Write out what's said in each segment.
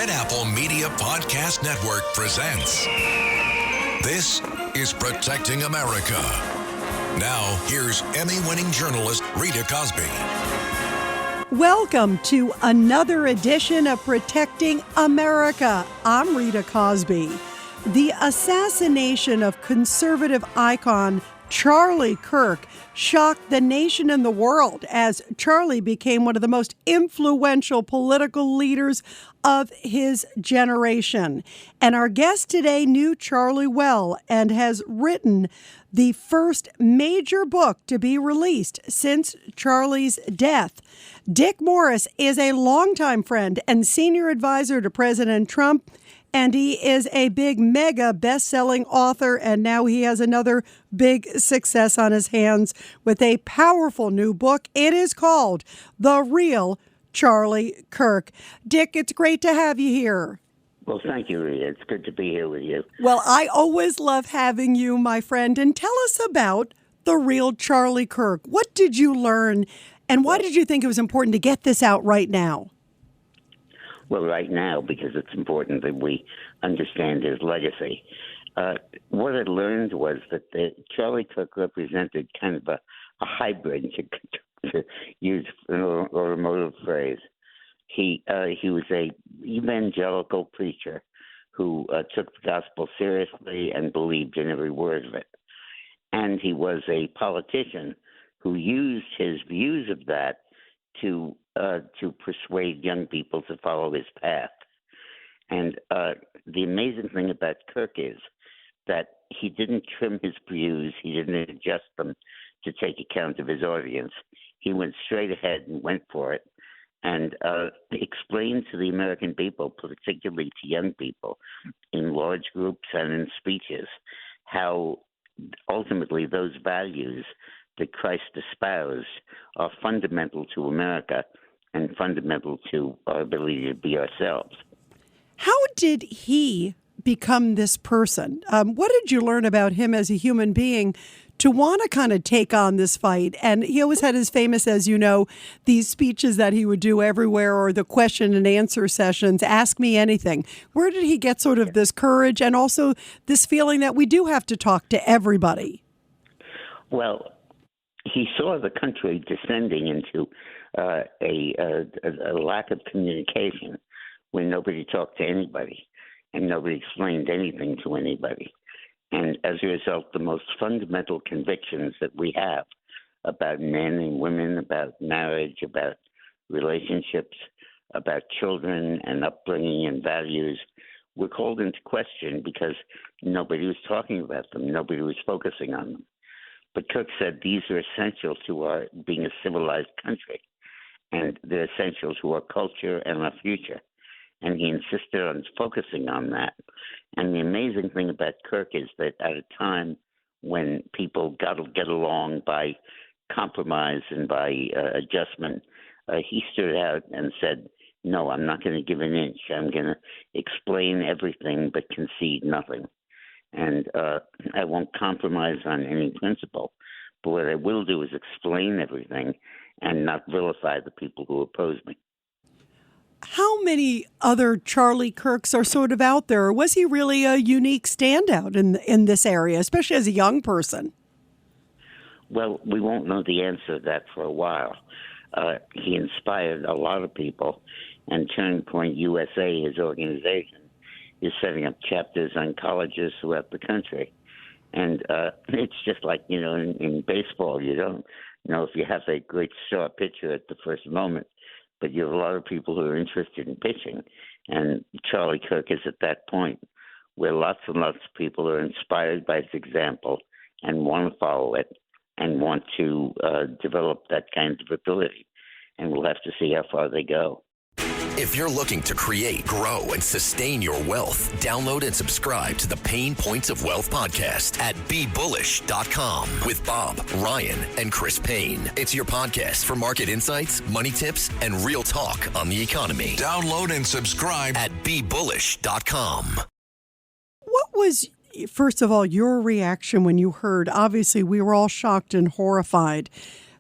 Red Apple Media Podcast Network presents This is Protecting America. Now, here's Emmy-winning journalist Rita Cosby. Welcome to another edition of Protecting America. I'm Rita Cosby. The assassination of conservative icon Charlie Kirk shocked the nation and the world as Charlie became one of the most influential political leaders of his generation. And our guest today knew Charlie well and has written the first major book to be released since Charlie's death. Dick Morris is a longtime friend and senior advisor to President Trump, and he is a big, mega best-selling author, and now he has another big success on his hands with a powerful new book. It is called The Real Charlie Kirk. Dick, it's great to have you here. Well, thank you, Rita. It's good to be here with you. Well, I always love having you, my friend. And tell us about The Real Charlie Kirk. What did you learn, and why did you think it was important to get this out right now? Well, right now, because it's important that we understand his legacy. What I learned was that Charlie Kirk represented kind of a hybrid, to use an automotive phrase. He was a evangelical preacher who took the gospel seriously and believed in every word of it. And he was a politician who used his views of that to persuade young people to follow his path. And the amazing thing about Kirk is that he didn't trim his views, he didn't adjust them to take account of his audience. He went straight ahead and went for it and explained to the American people, particularly to young people, in large groups and in speeches, how ultimately those values that Christ espoused are fundamental to America and fundamental to our ability to be ourselves. How did he become this person? What did you learn about him as a human being to want to kind of take on this fight? And he always had his famous, as you know, these speeches that he would do everywhere, or the question and answer sessions, ask me anything. Where did he get sort of this courage and also this feeling that we do have to talk to everybody? Well, he saw the country descending into a lack of communication when nobody talked to anybody and nobody explained anything to anybody. And as a result, the most fundamental convictions that we have about men and women, about marriage, about relationships, about children and upbringing and values were called into question because nobody was talking about them. Nobody was focusing on them. But Kirk said these are essential to our being a civilized country, and they're essential to our culture and our future. And he insisted on focusing on that. And the amazing thing about Kirk is that at a time when people got to get along by compromise and by adjustment, he stood out and said, no, I'm not going to give an inch. I'm going to explain everything but concede nothing. And I won't compromise on any principle. But what I will do is explain everything and not vilify the people who oppose me. How many other Charlie Kirks are sort of out there? Or was he really a unique standout in this area, especially as a young person? Well, we won't know the answer to that for a while. He inspired a lot of people, and Turning Point USA, his organization, is setting up chapters on colleges throughout the country. And it's just like, in baseball, you don't know if you have a great star pitcher at the first moment, but you have a lot of people who are interested in pitching. And Charlie Kirk is at that point where lots and lots of people are inspired by his example and want to follow it and want to develop that kind of ability. And we'll have to see how far they go. If you're looking to create, grow, and sustain your wealth, download and subscribe to the Pain Points of Wealth podcast at BeBullish.com with Bob, Ryan, and Chris Payne. It's your podcast for market insights, money tips, and real talk on the economy. Download and subscribe at BeBullish.com. What was, first of all, your reaction when you heard? Obviously, we were all shocked and horrified.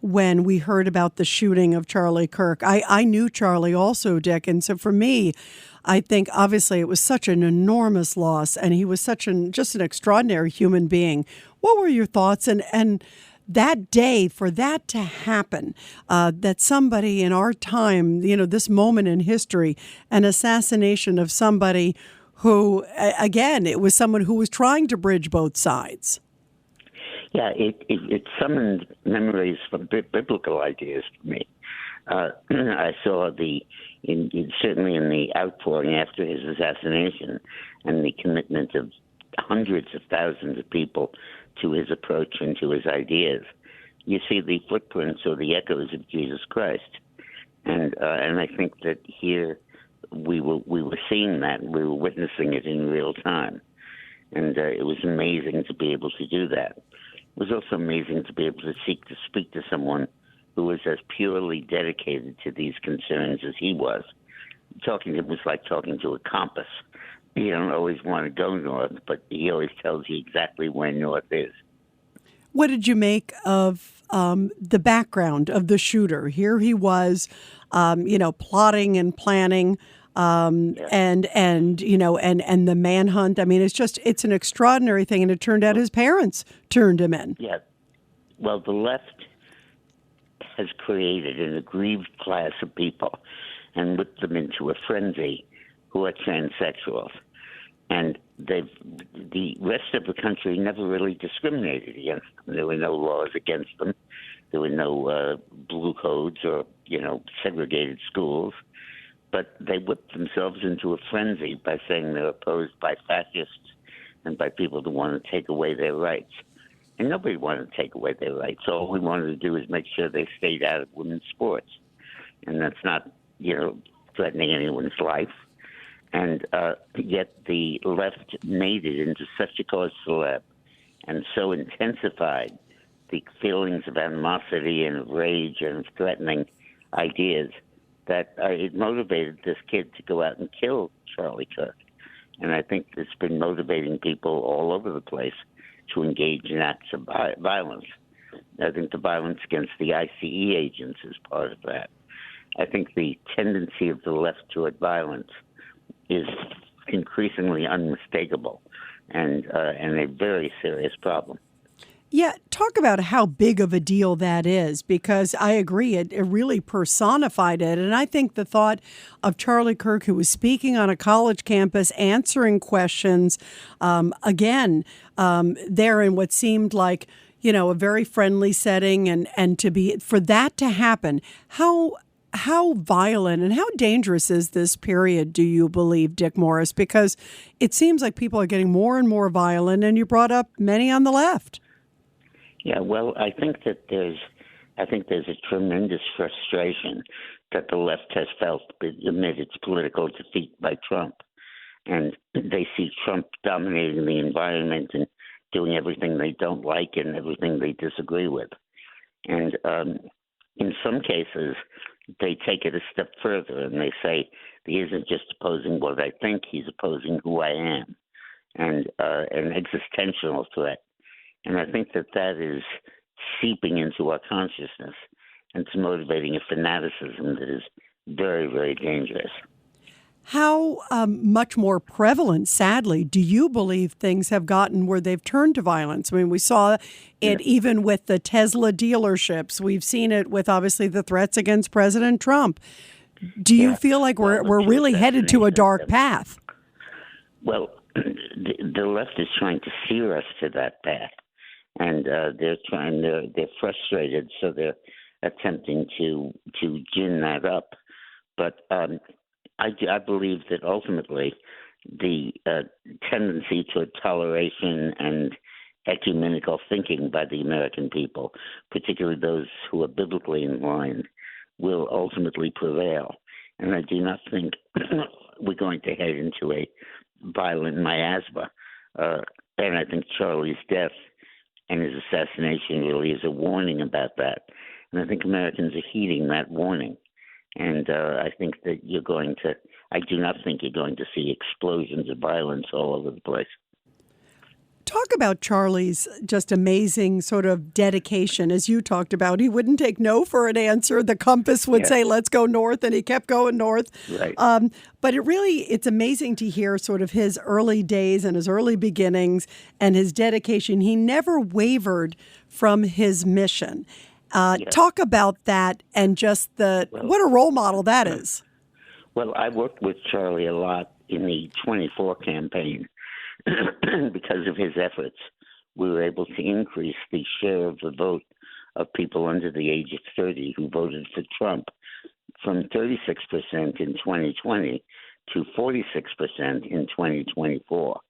when we heard about the shooting of Charlie Kirk. I knew Charlie also, Dick, and so for me, I think obviously it was such an enormous loss, and he was just an extraordinary human being. What were your thoughts? And that day, for that to happen, that somebody in our time, this moment in history, an assassination of somebody who, again, it was someone who was trying to bridge both sides. Yeah, it summoned memories from biblical ideas for me. I saw certainly in the outpouring after his assassination and the commitment of hundreds of thousands of people to his approach and to his ideas. You see the footprints or the echoes of Jesus Christ, and I think that here we were seeing that, we were witnessing it in real time, and it was amazing to be able to do that. It was also amazing to be able to speak to someone who was as purely dedicated to these concerns as he was. Talking to him was like talking to a compass. You don't always want to go north, but he always tells you exactly where north is. What did you make of the background of the shooter? Here he was, plotting and planning, and the manhunt. I mean, it's an extraordinary thing, and it turned out his parents turned him in. Yeah. Well, the left has created an aggrieved class of people and whipped them into a frenzy who are transsexuals. And the rest of the country never really discriminated against them. There were no laws against them. There were no blue codes or, segregated schools. But they whipped themselves into a frenzy by saying they're opposed by fascists and by people who want to take away their rights. And nobody wanted to take away their rights. All we wanted to do is make sure they stayed out of women's sports. And that's not, threatening anyone's life. And yet the left made it into such a cause célèbre and so intensified the feelings of animosity and of rage and of threatening ideas that it motivated this kid to go out and kill Charlie Kirk. And I think it's been motivating people all over the place to engage in acts of violence. I think the violence against the ICE agents is part of that. I think the tendency of the left toward violence is increasingly unmistakable and a very serious problem. Yeah, talk about how big of a deal that is, because I agree, it really personified it. And I think the thought of Charlie Kirk, who was speaking on a college campus, answering questions, there in what seemed like, a very friendly setting, and for that to happen, how violent and how dangerous is this period, do you believe, Dick Morris? Because it seems like people are getting more and more violent, and you brought up many on the left. Yeah, well, I think there's a tremendous frustration that the left has felt amid its political defeat by Trump. And they see Trump dominating the environment and doing everything they don't like and everything they disagree with. And in some cases, they take it a step further and they say he isn't just opposing what I think, he's opposing who I am, and an existential threat. And I think that is seeping into our consciousness, and it's motivating a fanaticism that is very, very dangerous. How much more prevalent, sadly, do you believe things have gotten where they've turned to violence? I mean, we saw it even with the Tesla dealerships. We've seen it with, obviously, the threats against President Trump. Do you feel like we're really headed to a dark path? Well, the left is trying to steer us to that path. And they're frustrated, so they're attempting to gin that up. But I believe that ultimately the tendency toward toleration and ecumenical thinking by the American people, particularly those who are biblically inclined, will ultimately prevail. And I do not think we're going to head into a violent miasma. And I think Charlie's death and his assassination really is a warning about that. And I think Americans are heeding that warning. And I think that I do not think you're going to see explosions of violence all over the place. Talk about Charlie's just amazing sort of dedication, as you talked about. He wouldn't take no for an answer. The compass would say, let's go north, and he kept going north. Right. But it's amazing to hear sort of his early days and his early beginnings and his dedication. He never wavered from his mission. Talk about that and just what a role model that is. Well, I worked with Charlie a lot in the 24 campaign. Because of his efforts, we were able to increase the share of the vote of people under the age of 30 who voted for Trump from 36% in 2020 to 46% in 2024.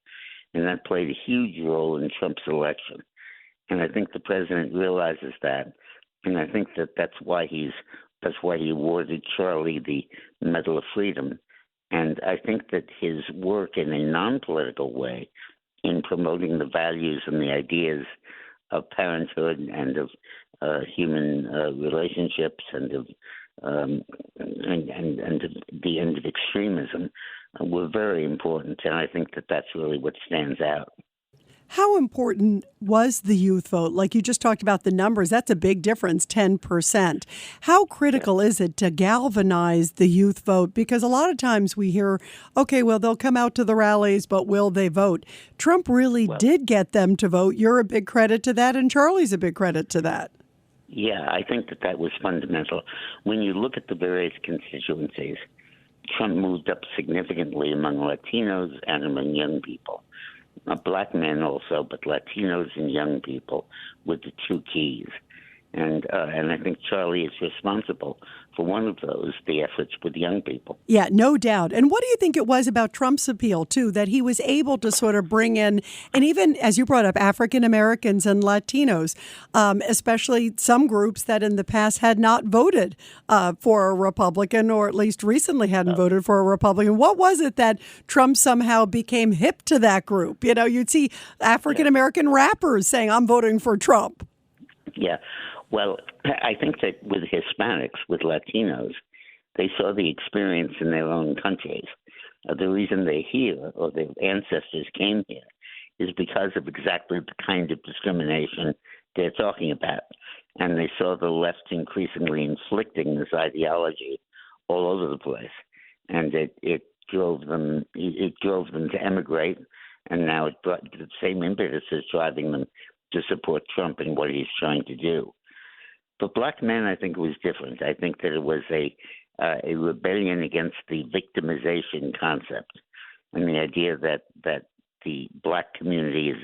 And that played a huge role in Trump's election. And I think the president realizes that. And I think that's why he awarded Charlie the Medal of Freedom. And I think that his work in a non-political way in promoting the values and the ideas of parenthood and of human relationships and of the end of extremism were very important. And I think that that's really what stands out. How important was the youth vote? Like you just talked about the numbers, that's a big difference, 10%. How critical is it to galvanize the youth vote? Because a lot of times we hear, okay, well, they'll come out to the rallies, but will they vote? Trump really did get them to vote. You're a big credit to that, and Charlie's a big credit to that. Yeah, I think that was fundamental. When you look at the various constituencies, Trump moved up significantly among Latinos and among young people. Black men also, but Latinos and young people were the two keys. And I think Charlie is responsible for one of those, the efforts with young people. Yeah, no doubt. And what do you think it was about Trump's appeal, too, that he was able to sort of bring in, and even, as you brought up, African Americans and Latinos, especially some groups that in the past had not voted for a Republican, or at least recently hadn't voted for a Republican. What was it that Trump somehow became hip to that group? You know, you'd see African American rappers saying, I'm voting for Trump. Yeah. Well, I think that with Hispanics, with Latinos, they saw the experience in their own countries. The reason they're here, or their ancestors came here, is because of exactly the kind of discrimination they're talking about. And they saw the left increasingly inflicting this ideology all over the place. And it drove them to emigrate, and now the same impetus is driving them to support Trump and what he's trying to do. For black men, I think it was different. I think that it was a rebellion against the victimization concept and the idea that the black community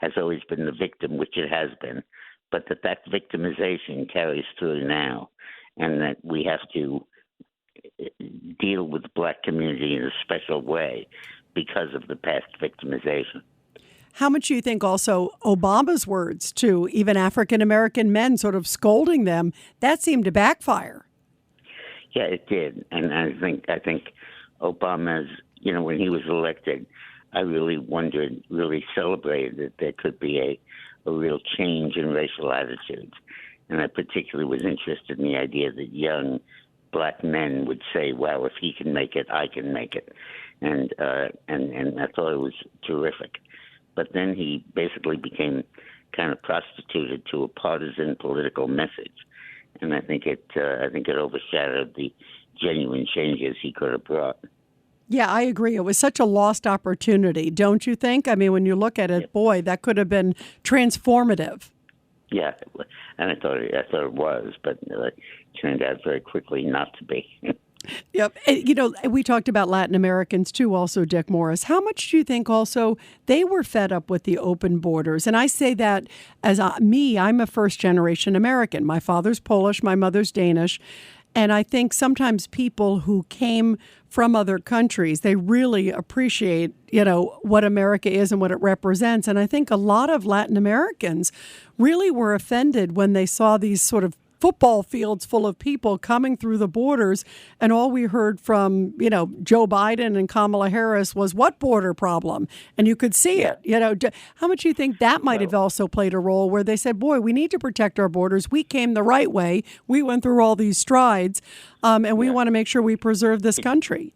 has always been the victim, which it has been, but that victimization carries through now, and that we have to deal with the black community in a special way because of the past victimization. How much do you think also Obama's words to even African-American men sort of scolding them, that seemed to backfire? Yeah, it did. And I think Obama's, when he was elected, I really celebrated that there could be a real change in racial attitudes. And I particularly was interested in the idea that young black men would say, well, if he can make it, I can make it. And I thought it was terrific. But then he basically became kind of prostituted to a partisan political message, and I think it overshadowed the genuine changes he could have brought. Yeah, I agree. It was such a lost opportunity, don't you think? I mean, when you look at it, boy, that could have been transformative. Yeah, and I thought it was, but it turned out very quickly not to be. Yep. We talked about Latin Americans, too, also, Dick Morris. How much do you think also they were fed up with the open borders? And I say that as I'm a first-generation American. My father's Polish, my mother's Danish. And I think sometimes people who came from other countries, they really appreciate, what America is and what it represents. And I think a lot of Latin Americans really were offended when they saw these sort of football fields full of people coming through the borders, and all we heard from, Joe Biden and Kamala Harris was what border problem? And you could see it. How much do you think that might have also played a role where they said, boy, we need to protect our borders. We came the right way. We went through all these strides, and we want to make sure we preserve this country.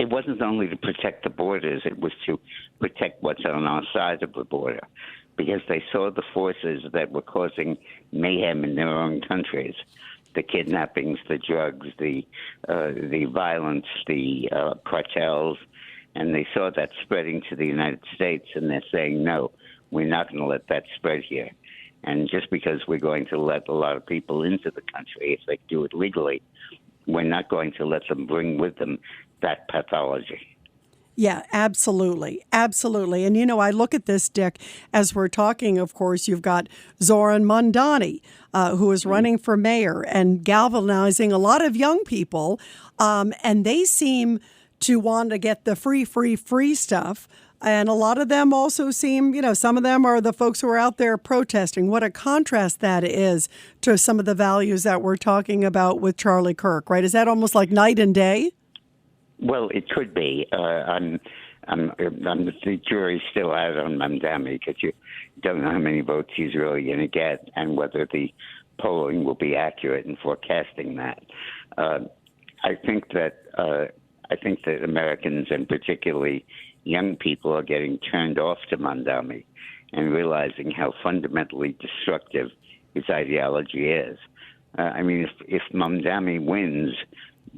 It wasn't only to protect the borders, it was to protect what's on our side of the border. because they saw the forces that were causing mayhem in their own countries. The kidnappings, the drugs, the violence, the cartels, and they saw that spreading to the United States, and they're saying, no, we're not going to let that spread here. And just because we're going to let a lot of people into the country, if they do it legally, we're not going to let them bring with them that pathology. Yeah, absolutely. Absolutely. And, I look at this, Dick, as we're talking, of course, you've got Zoran Mondani, who is running for mayor and galvanizing a lot of young people. And they seem to want to get the free stuff. And a lot of them also seem, some of them are the folks who are out there protesting. What a contrast that is to some of the values that we're talking about with Charlie Kirk, right? Is that almost like night and day? Well, it could be. The jury's still out on Mondani because you don't know how many votes he's really going to get and whether the polling will be accurate in forecasting that. I think that Americans, and particularly young people, are getting turned off to Mondani and realizing how fundamentally destructive his ideology is. If Mondani wins,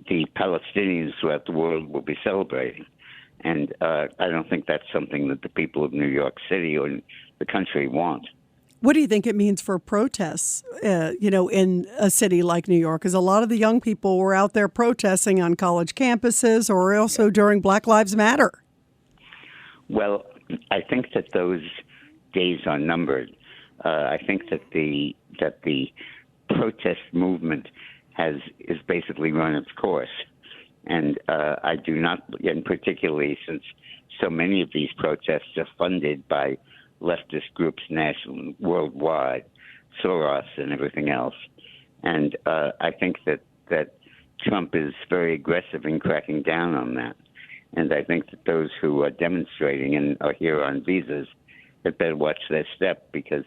the Palestinians throughout the world will be celebrating. And I don't think that's something that the people of New York City or the country want. What do you think it means for protests, in a city like New York? Because a lot of the young people were out there protesting on college campuses or also during Black Lives Matter. Well, I think that those days are numbered. I think that the protest movement is basically run its course. And I do not, and particularly since so many of these protests are funded by leftist groups nationally, worldwide, Soros and everything else. And I think that Trump is very aggressive in cracking down on that. And I think that those who are demonstrating and are here on visas had better watch their step because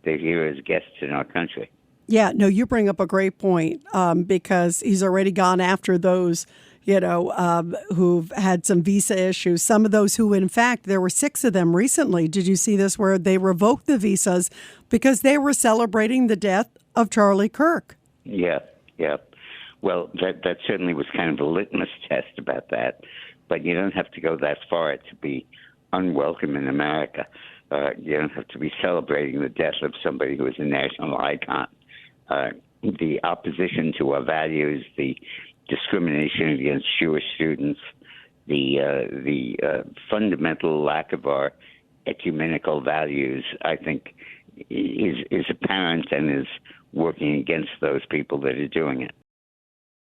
they're here as guests in our country. Yeah, no, you bring up a great point because he's already gone after those, who've had some visa issues. Some of those who, in fact, there were 6 of them recently. Did you see this where they revoked the visas because they were celebrating the death of Charlie Kirk? Yeah. Well, that certainly was kind of a litmus test about that. But you don't have to go that far to be unwelcome in America. You don't have to be celebrating the death of somebody who is a national icon. The opposition to our values, the discrimination against Jewish students, the fundamental lack of our ecumenical values, I think, is apparent and is working against those people that are doing it.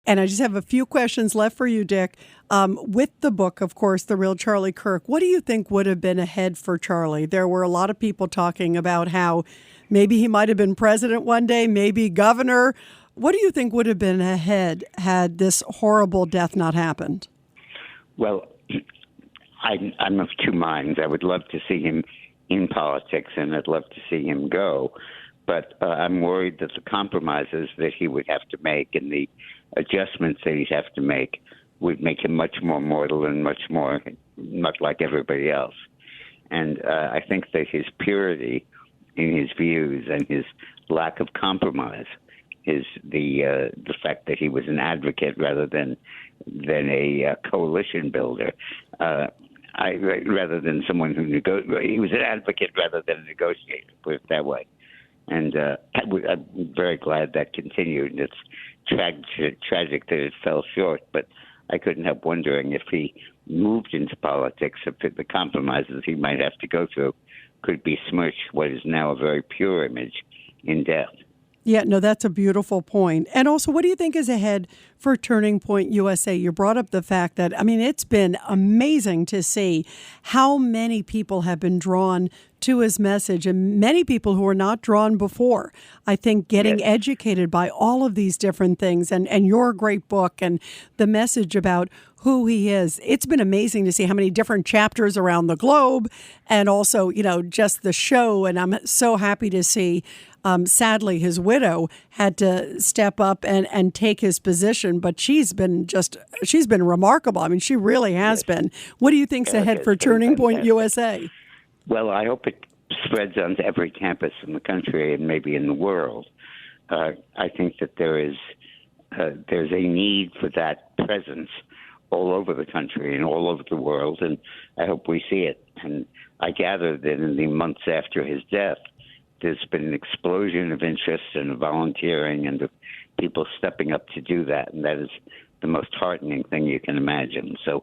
And I just have a few questions left for you, Dick. With the book, of course, The Real Charlie Kirk, what do you think would have been ahead for Charlie? There were a lot of people talking about how maybe he might have been president one day, maybe governor. What do you think would have been ahead had this horrible death not happened? Well, I'm of two minds. I would love to see him in politics, and I'd love to see him go. But I'm worried that the compromises that he would have to make and the adjustments that he'd have to make would make him much more mortal and much like everybody else. And I think that his purity in his views and his lack of compromise is the fact that he was an advocate rather than a coalition builder. Rather than someone who he was an advocate rather than a negotiator, put it that way. And I'm very glad that continued. And it's tragic that it fell short, but I couldn't help wondering if he moved into politics, if the compromises he might have to go through could besmirch what is now a very pure image in death. Yeah, no, that's a beautiful point. And also, what do you think is ahead for Turning Point USA? You brought up the fact that, it's been amazing to see how many people have been drawn to his message and many people who were not drawn before. I think getting educated by all of these different things and your great book and the message about who he is. It's been amazing to see how many different chapters around the globe and also, just the show. And I'm so happy to see sadly, his widow had to step up and take his position, but she's been remarkable. She really has been. What do you think's ahead for Turning Point USA? Well, I hope it spreads onto every campus in the country and maybe in the world. I think that there's a need for that presence all over the country and all over the world, and I hope we see it. And I gather that in the months after his death, there's been an explosion of interest and volunteering and of people stepping up to do that, and that is the most heartening thing you can imagine. So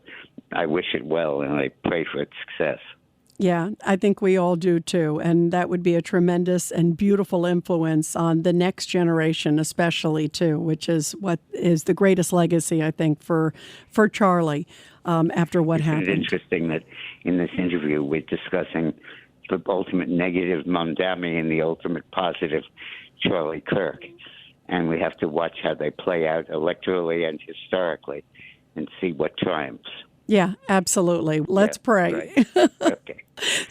I wish it well, and I pray for its success. Yeah, I think we all do too. And that would be a tremendous and beautiful influence on the next generation, especially too, which is what is the greatest legacy, I think, for Charlie after what happened. It's interesting that in this interview we're discussing the ultimate negative Mamdani and the ultimate positive Charlie Kirk. And we have to watch how they play out electorally and historically and see what triumphs. Yeah, absolutely. Let's pray. Right. Okay.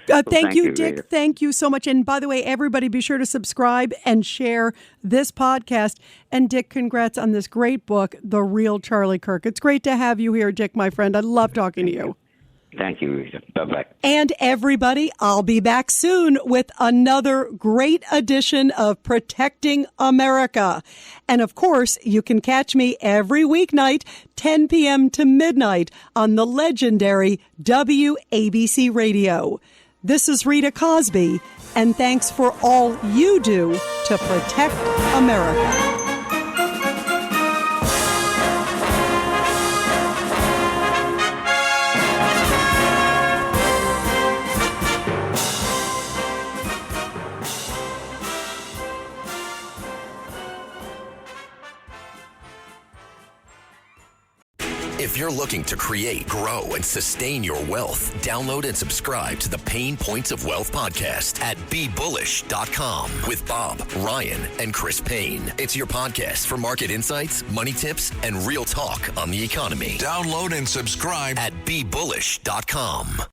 Thank you, Dick. Rita. Thank you so much. And by the way, everybody be sure to subscribe and share this podcast. And Dick, congrats on this great book, The Real Charlie Kirk. It's great to have you here, Dick, my friend. I love talking to you. Thank you, Rita. Bye-bye. And everybody, I'll be back soon with another great edition of Protecting America. And of course, you can catch me every weeknight, 10 p.m. to midnight on the legendary WABC Radio. This is Rita Cosby, and thanks for all you do to protect America. If you're looking to create, grow, and sustain your wealth, download and subscribe to the Pain Points of Wealth podcast at BeBullish.com with Bob, Ryan, and Chris Payne. It's your podcast for market insights, money tips, and real talk on the economy. Download and subscribe at BeBullish.com.